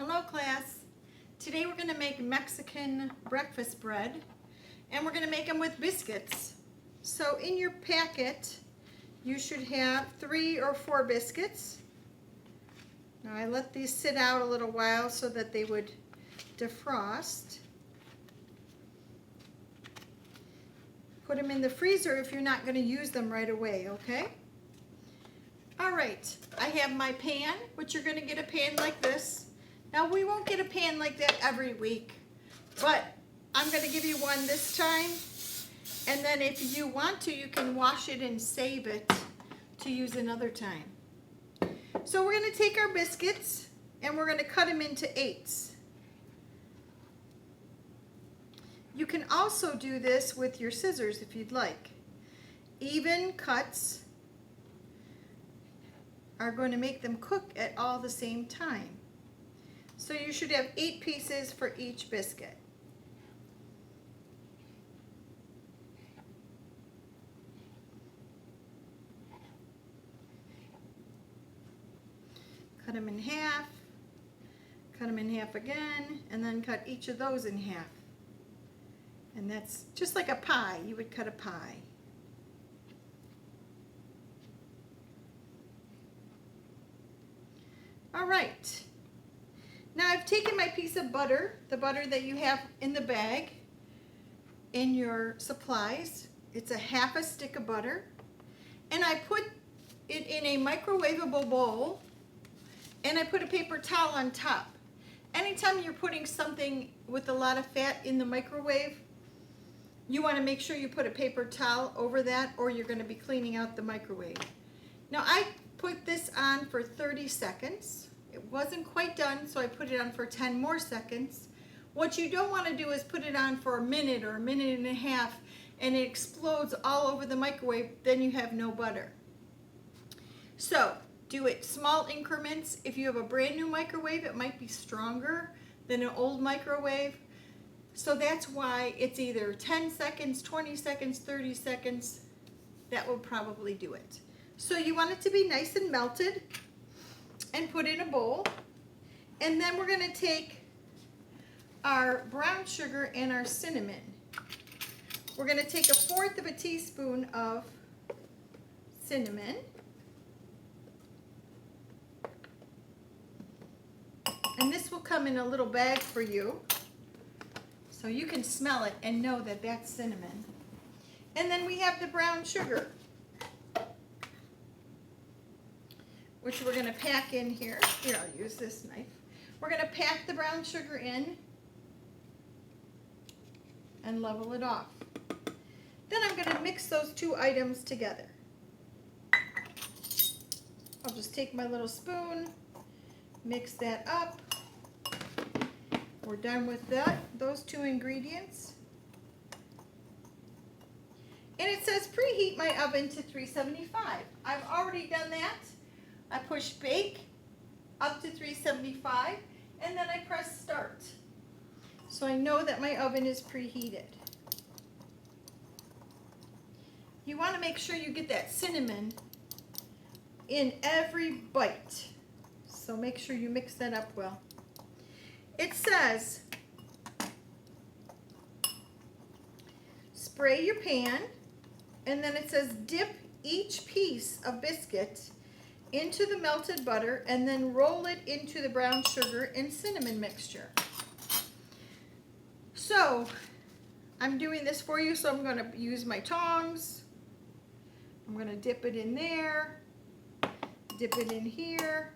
Hello class. Today we're going to make Mexican breakfast bread and we're going to make them with biscuits. So in your packet you should have 3 or 4 biscuits. Now I let these sit out a little while so that they would defrost. Put them in the freezer if you're not going to use them right away, okay? Alright, I have my pan, which you're going to get a pan like this. Now we won't get a pan like that every week, but I'm going to give you one this time. And then if you want to, you can wash it and save it to use another time. So we're going to take our biscuits and we're going to cut them into 8s. You can also do this with your scissors if you'd like. Even cuts are going to make them cook at all the same time. So you should have 8 pieces for each biscuit. Cut them in half, cut them in half again, and then cut each of those in half. And that's just like a pie. You would cut a pie. All right. Now I've taken my piece of butter, the butter that you have in the bag, in your supplies. It's a half a stick of butter. And I put it in a microwavable bowl, and I put a paper towel on top. Anytime you're putting something with a lot of fat in the microwave, you want to make sure you put a paper towel over that, or you're going to be cleaning out the microwave. Now I put this on for 30 seconds. It wasn't quite done, so I put it on for 10 more seconds. What you don't want to do is put it on for a minute or a minute and a half and it explodes all over the microwave, then you have no butter. So do it small increments. If you have a brand new microwave, it might be stronger than an old microwave. So that's why it's either 10 seconds, 20 seconds, 30 seconds. That will probably do it. So you want it to be nice and melted and put in a bowl. And then we're going to take our brown sugar and our cinnamon. We're going to take 1/4 of a teaspoon of cinnamon. And this will come in a little bag for you, so you can smell it and know that that's cinnamon. And then we have the brown sugar, which we're going to pack in here. Here, I'll use this knife. We're going to pack the brown sugar in and level it off. Then I'm going to mix those 2 items together. I'll just take my little spoon, mix that up. We're done with those 2 ingredients. And it says preheat my oven to 375. I've already done that. I push bake up to 375 and then I press start. So I know that my oven is preheated. You want to make sure you get that cinnamon in every bite. So make sure you mix that up well. It says spray your pan, and then it says dip each piece of biscuit into the melted butter and then roll it into the brown sugar and cinnamon mixture. So I'm doing this for you, so I'm going to use my tongs. I'm going to dip it in there, dip it in here,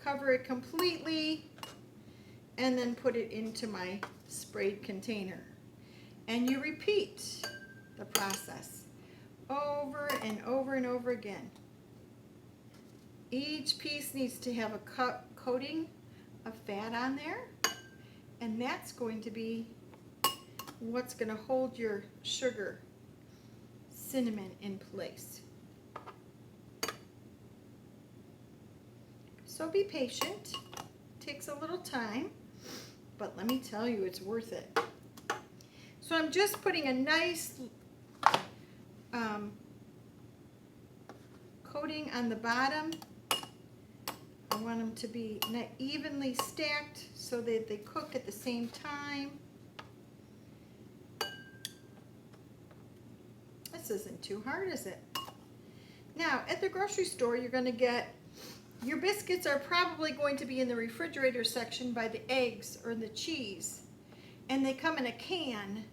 cover it completely, and then put it into my sprayed container. And you repeat the process over and over and over again. Each piece needs to have a coating of fat on there, and that's going to be what's going to hold your sugar, cinnamon in place. So be patient. It takes a little time, but let me tell you, it's worth it. So I'm just putting a nice coating on the bottom I want them to be evenly stacked so that they cook at the same time. This isn't too hard, is it? Now, at the grocery store, you're going to get, your biscuits are probably going to be in the refrigerator section by the eggs or the cheese. And they come in a can.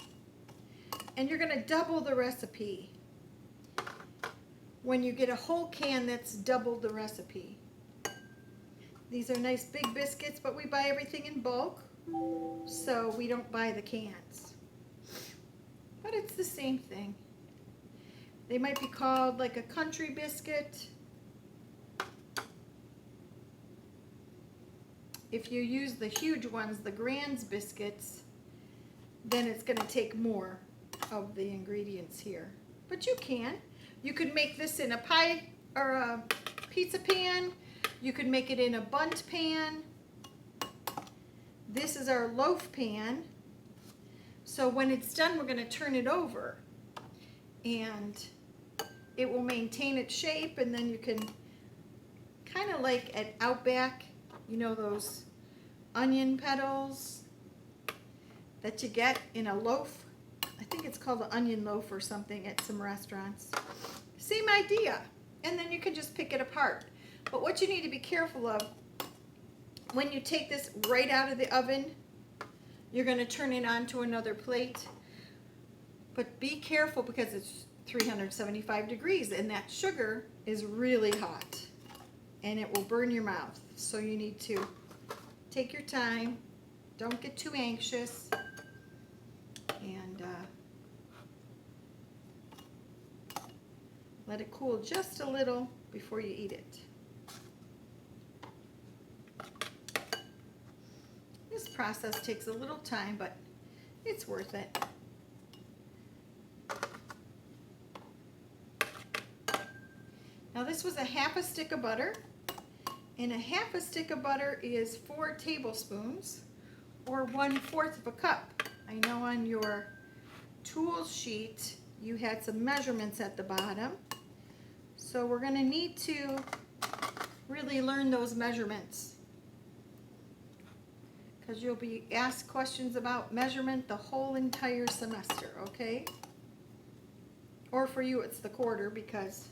And you're going to double the recipe. When you get a whole can, that's double the recipe. These are nice big biscuits, but we buy everything in bulk, so we don't buy the cans. But it's the same thing. They might be called like a country biscuit. If you use the huge ones, the Grand's biscuits, then it's going to take more of the ingredients here. But you can. You could make this in a pie or a pizza pan. You could make it in a bundt pan. This is our loaf pan. So when it's done, we're going to turn it over. And it will maintain its shape, and then you can, kind of like at Outback, you know those onion petals that you get in a loaf? I think it's called an onion loaf or something at some restaurants. Same idea. And then you can just pick it apart. But what you need to be careful of, when you take this right out of the oven, you're going to turn it onto another plate. But be careful because it's 375 degrees and that sugar is really hot and it will burn your mouth. So you need to take your time. Don't get too anxious. And let it cool just a little before you eat it. This process takes a little time, but it's worth it. Now this was a half a stick of butter, and a half a stick of butter is 4 tablespoons or 1/4 of a cup. I know on your tools sheet you had some measurements at the bottom, so we're going to need to really learn those measurements because you'll be asked questions about measurement the whole entire semester, okay? Or for you it's the quarter because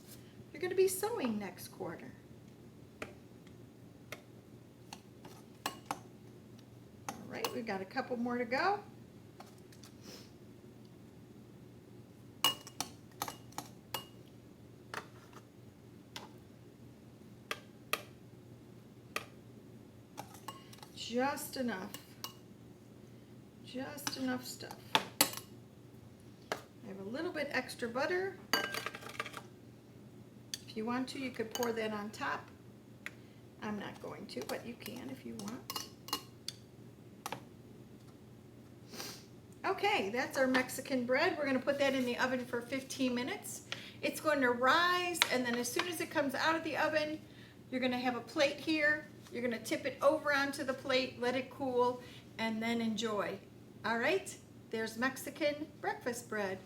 you're going to be sewing next quarter. All right, we've got a couple more to go. Just enough stuff. I have a little bit extra butter. If you want to, you could pour that on top. I'm not going to, but you can if you want. Okay, that's our Mexican bread. We're going to put that in the oven for 15 minutes. It's going to rise, and then as soon as it comes out of the oven, you're going to have a plate here. You're going to tip it over onto the plate, let it cool, and then enjoy. All right, there's Mexican breakfast bread.